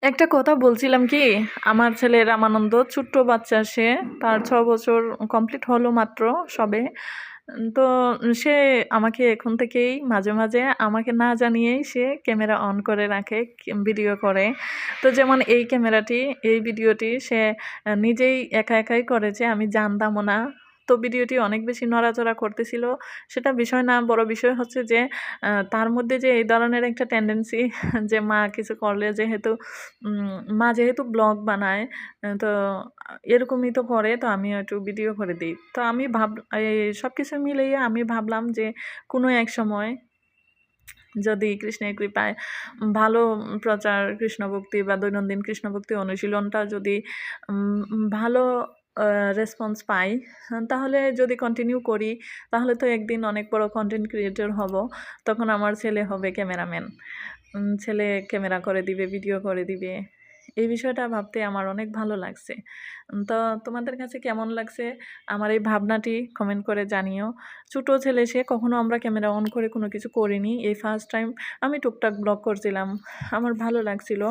একটা কথা বলছিলাম কি, আমার ছেলে রামানন্দ ছোট্ট বাচ্চা সে, তার ৬ বছর কমপ্লিট হলো মাত্র সবে। তো সে আমাকে এখন থেকেই মাঝে, মাঝে আমাকে না জানিয়েই সে ক্যামেরা অন করে রাখে, ভিডিও করে। তো যেমন এই ক্যামেরাটি, এই ভিডিওটি সে নিজেই একা একাই করেছে, আমি জানতামও না। তো ভিডিওটি অনেক বেশি নড়াচড়া করতেছিল। সেটা বিষয় না, বড় বিষয় হচ্ছে যে তার মধ্যে যে এই ধরনের একটা টেনডেন্সি যে মা কিছু করলে যেহেতু মা যেহেতু ব্লগ বানায়, তো এরকমই তো করে, তো আমিও একটু ভিডিও করে দিই। তো আমি এই সবকিছু মিলিয়ে আমি ভাবলাম যে কোনো এক সময় যদি কৃষ্ণের কৃপায় ভালো প্রচার কৃষ্ণভক্তি বা দৈনন্দিন কৃষ্ণভক্তি অনুশীলনটা যদি ভালো রেসপন্স পাই, তাহলে যদি কন্টিনিউ করি, তাহলে তো একদিন অনেক বড় কন্টেন্ট ক্রিয়েটর হব। তখন আমার ছেলে হবে ক্যামেরাম্যান। ছেলে ক্যামেরা করে দিবে, ভিডিও করে দিবে। এই বিষয়টা ভাবতে আমার অনেক ভালো লাগছে। তো তোমাদের কাছে কেমন লাগছে আমার এই ভাবনাটি কমেন্ট করে জানিও। ছোটো ছেলে সে, কখনো আমরা ক্যামেরা অন করে কোনো কিছু করিনি। এই ফার্স্ট টাইম আমি টুকটাক ব্লগ করছিলাম, আমার ভালো লাগছিল।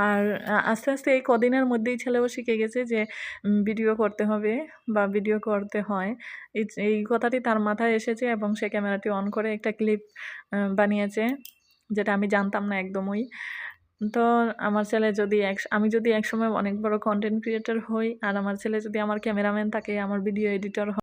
আর আস্তে আস্তে এই কদিনের মধ্যেই ছেলেও শিখে গেছে যে ভিডিও করতে হবে বা ভিডিও করতে হয়। এই কথাটি তার মাথায় এসেছে এবং সে ক্যামেরাটি অন করে একটা ক্লিপ বানিয়েছে, যেটা আমি জানতাম না একদমই। তো আমার ছেলে যদি আমি যদি একসময় অনেক বড় কন্টেন্ট ক্রিয়েটর হই, আর আমার ছেলে যদি আমার ক্যামেরাম্যান থাকে, আমার ভিডিও এডিটর হয়।